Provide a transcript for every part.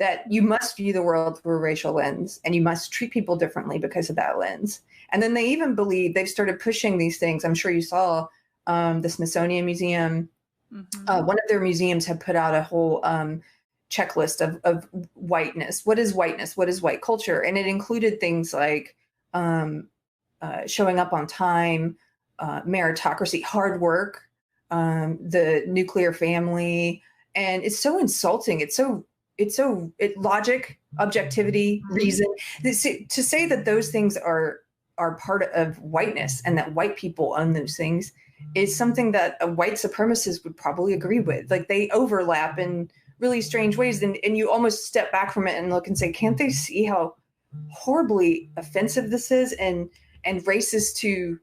that you must view the world through a racial lens, and you must treat people differently because of that lens. And then they even believe, they've started pushing these things. I'm sure you saw the Smithsonian Museum. One of their museums had put out a whole checklist of whiteness. What is whiteness? What is white culture? And it included things like showing up on time, meritocracy, hard work, the nuclear family. And it's so insulting. It's logic, objectivity, reason. To say that those things are part of whiteness and that white people own those things is something that a white supremacist would probably agree with. Like, they overlap in really strange ways. And you almost step back from it and look and say, can't they see how horribly offensive this is and racist to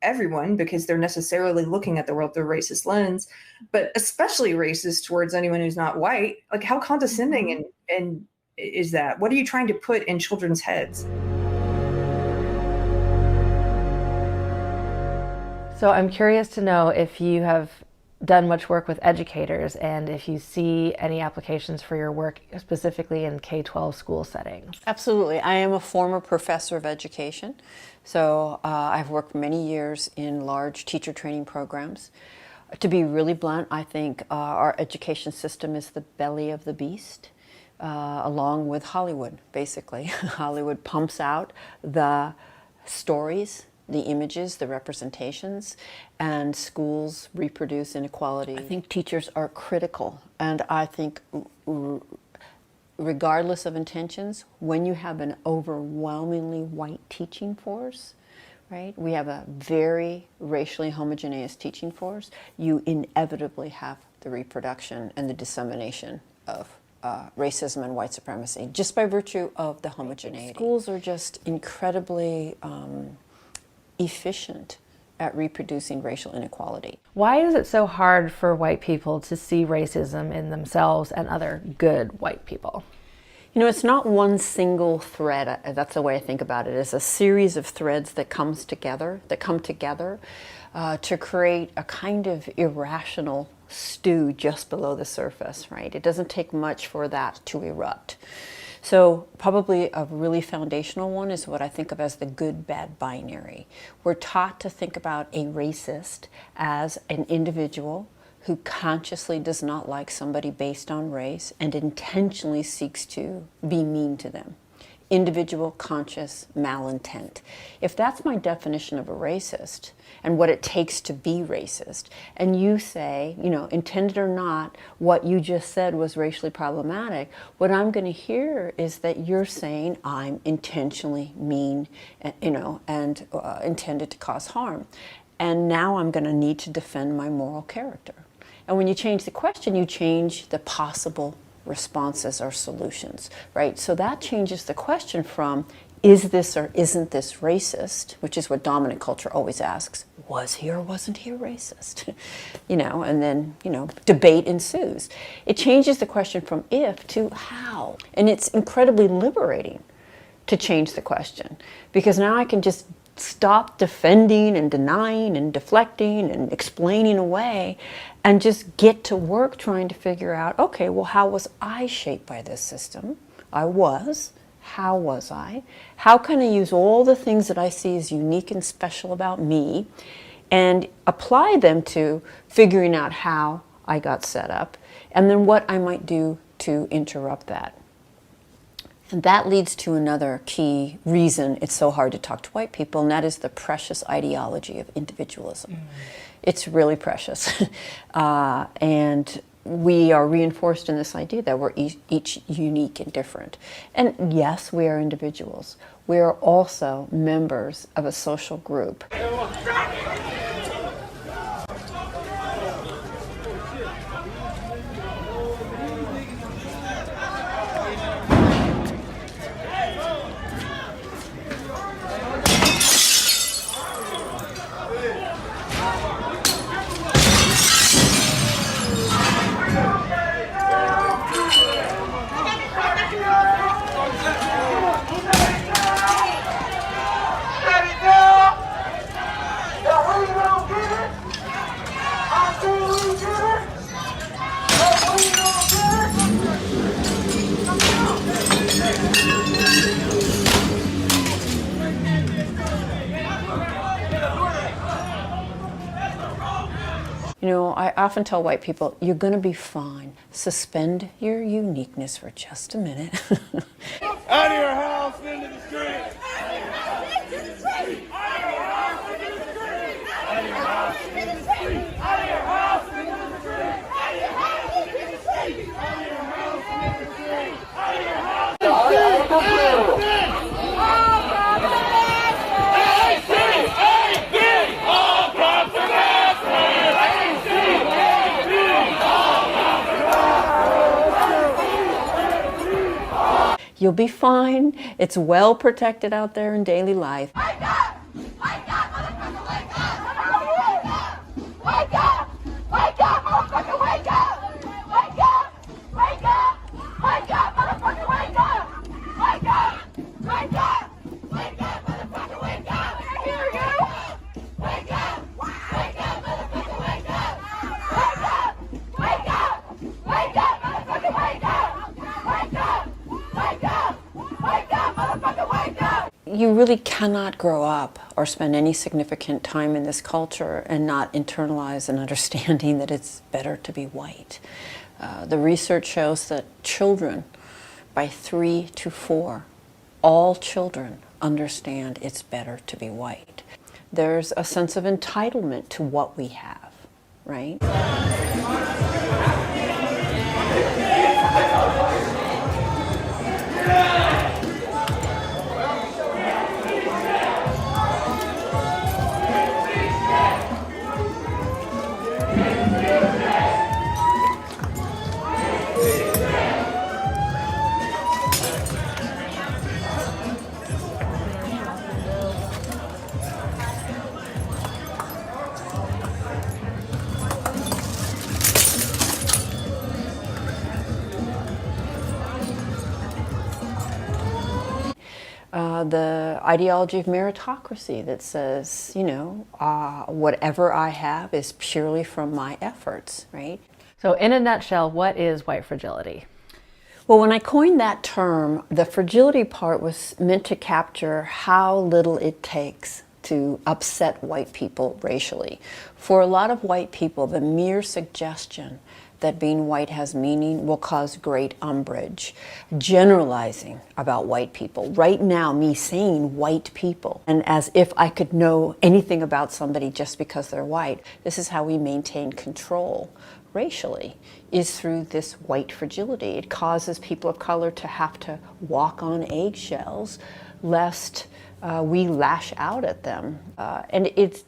everyone, because they're necessarily looking at the world through a racist lens, but especially racist towards anyone who's not white. Like, how condescending and is that? What are you trying to put in children's heads? So I'm curious to know if you have done much work with educators and if you see any applications for your work specifically in K-12 school settings. Absolutely. I am a former professor of education. So I've worked many years in large teacher training programs. To be really blunt, I think our education system is the belly of the beast, along with Hollywood, basically. Hollywood pumps out the stories, the images, the representations, and schools reproduce inequality. I think teachers are critical, and I think regardless of intentions, when you have an overwhelmingly white teaching force, right, we have a very racially homogeneous teaching force, you inevitably have the reproduction and the dissemination of racism and white supremacy, just by virtue of the homogeneity. Schools are just incredibly efficient at reproducing racial inequality. Why is it so hard for white people to see racism in themselves and other good white people? You know, it's not one single thread. That's the way I think about it. It's a series of threads that come together to create a kind of irrational stew just below the surface, right? It doesn't take much for that to erupt. So probably a really foundational one is what I think of as the good-bad binary. We're taught to think about a racist as an individual who consciously does not like somebody based on race and intentionally seeks to be mean to them. Individual, conscious malintent. If that's my definition of a racist and what it takes to be racist, and you say, you know, intended or not, what you just said was racially problematic, what I'm going to hear is that you're saying I'm intentionally mean, you know, and intended to cause harm. And now I'm going to need to defend my moral character. And when you change the question, you change the possible responses or solutions, right? So that changes the question from, is this or isn't this racist, which is what dominant culture always asks. Was he or wasn't he a racist? You know, and then, you know, debate ensues. It changes the question from if to how. And it's incredibly liberating to change the question, because now I can just stop defending and denying and deflecting and explaining away and just get to work trying to figure out, okay, well, how was I shaped by this system? I was. How was I? How can I use all the things that I see as unique and special about me and apply them to figuring out how I got set up, and then what I might do to interrupt that. And that leads to another key reason it's so hard to talk to white people, and that is the precious ideology of individualism. It's really precious. And we are reinforced in this idea that we're each unique and different. And yes, we are individuals. We are also members of a social group. I often tell white people, you're going to be fine. Suspend your uniqueness for just a minute. Out of your house, into the street. Out of your house, into the street. Out of your house, into the street. Out of your house, into the street. Out of your house, into the street. Out of your house, into the street. Out of your house, into the street. Out of your house, into the street. You'll be fine. It's well protected out there in daily life. Wake up! Wake up, motherfucker, wake up! Wake up! Wake up, motherfucker, wake up! Wake up! Wake up! Wake up, motherfucker, wake up! Wake up! Wake up! Wake up, motherfucker, wake up! I hear you! Wake up! Wake up, motherfucker, wake up! Wake up! Wake up! Wake up, motherfucker, wake up! Wake up! Wake up! Wake up, motherfucker, wake up! You really cannot grow up or spend any significant time in this culture and not internalize an understanding that it's better to be white. The research shows that children, by 3 to 4, all children understand it's better to be white. There's a sense of entitlement to what we have, right? The ideology of meritocracy that says, you know, whatever I have is purely from my efforts, right? So in a nutshell, what is white fragility? Well, when I coined that term, the fragility part was meant to capture how little it takes to upset white people racially. For a lot of white people, the mere suggestion that being white has meaning will cause great umbrage. Generalizing about white people. Right now, me saying white people, and as if I could know anything about somebody just because they're white, this is how we maintain control racially, is through this white fragility. It causes people of color to have to walk on eggshells lest we lash out at them. And it's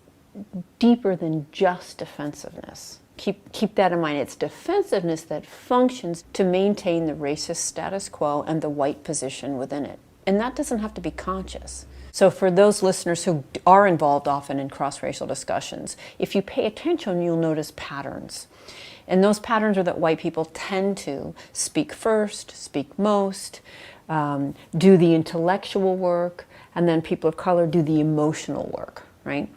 deeper than just defensiveness. Keep that in mind. It's defensiveness that functions to maintain the racist status quo and the white position within it. And that doesn't have to be conscious. So for those listeners who are involved often in cross-racial discussions, if you pay attention, you'll notice patterns. And those patterns are that white people tend to speak first, speak most, do the intellectual work, and then people of color do the emotional work, right?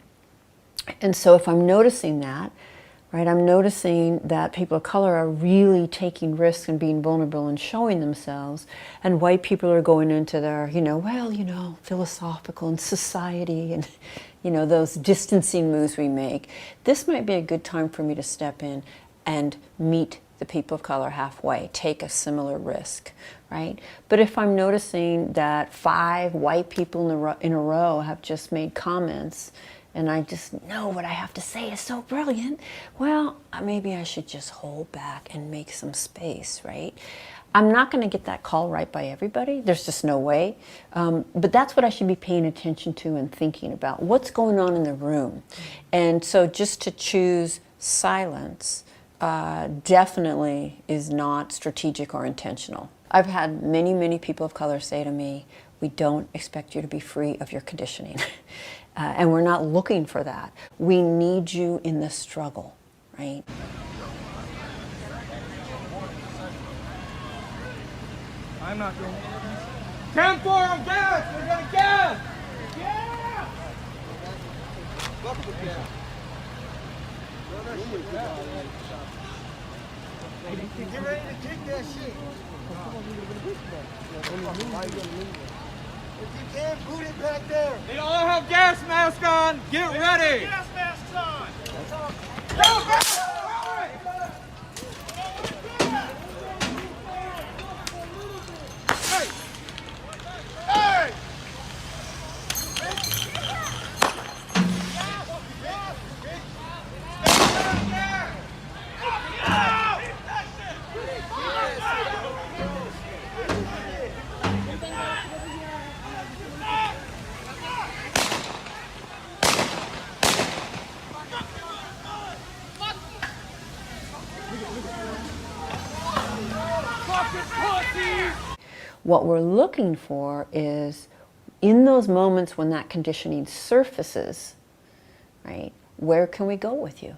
And so if I'm noticing that, right, I'm noticing that people of color are really taking risks and being vulnerable and showing themselves, and white people are going into their, philosophical and society and, those distancing moves we make. This might be a good time for me to step in and meet the people of color halfway, take a similar risk, right? But if I'm noticing that 5 white people in a row have just made comments and I just know what I have to say is so brilliant, well, maybe I should just hold back and make some space, right? I'm not going to get that call right by everybody. There's just no way. But that's what I should be paying attention to and thinking about. What's going on in the room? And so just to choose silence definitely is not strategic or intentional. I've had many, many people of color say to me, we don't expect you to be free of your conditioning. And we're not looking for that. We need you in the struggle, right? I'm not going. 10-4 on gas! We're gonna gas! Yeah! Get ready to kick that shit. If you can, boot it back there. They all have gas masks on. Get ready. Gas masks on. Go back! What we're looking for is, in those moments when that conditioning surfaces, right, where can we go with you?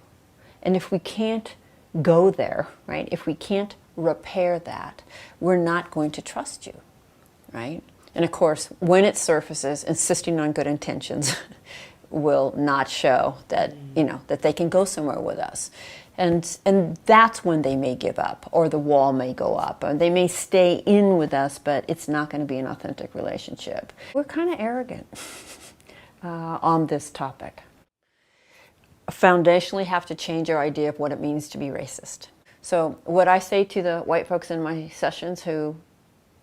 And if we can't go there, right, if we can't repair that, we're not going to trust you, right? And of course, when it surfaces, insisting on good intentions will not show that, you know, that they can go somewhere with us. And that's when they may give up, or the wall may go up, or they may stay in with us, but it's not going to be an authentic relationship. We're kind of arrogant on this topic. Foundationally have to change our idea of what it means to be racist. So what I say to the white folks in my sessions who,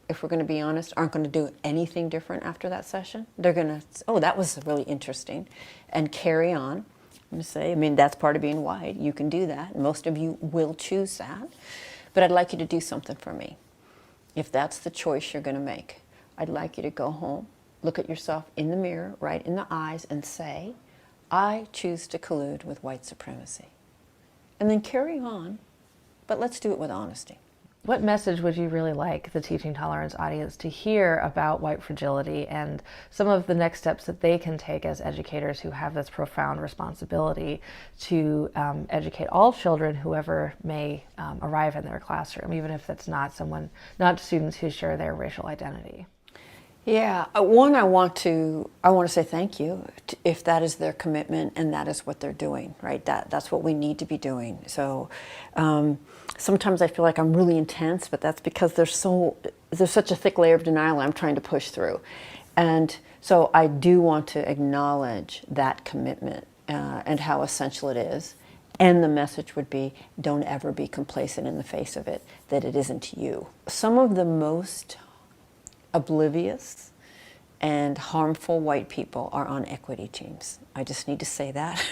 if we're going to be honest, aren't going to do anything different after that session, they're going to, oh, that was really interesting, and carry on. I'm going to say, I mean, that's part of being white. You can do that. Most of you will choose that. But I'd like you to do something for me. If that's the choice you're going to make, I'd like you to go home, look at yourself in the mirror, right in the eyes, and say, I choose to collude with white supremacy. And then carry on, but let's do it with honesty. What message would you really like the Teaching Tolerance audience to hear about white fragility and some of the next steps that they can take as educators who have this profound responsibility to educate all children, whoever may arrive in their classroom, even if that's not students who share their racial identity? Yeah, one, I want to say thank you if that is their commitment and that is what they're doing, right? That's what we need to be doing. So sometimes I feel like I'm really intense, but that's because there's such a thick layer of denial I'm trying to push through. And so I do want to acknowledge that commitment and how essential it is. And the message would be, don't ever be complacent in the face of it, that it isn't you. Some of the most oblivious and harmful white people are on equity teams. I just need to say that.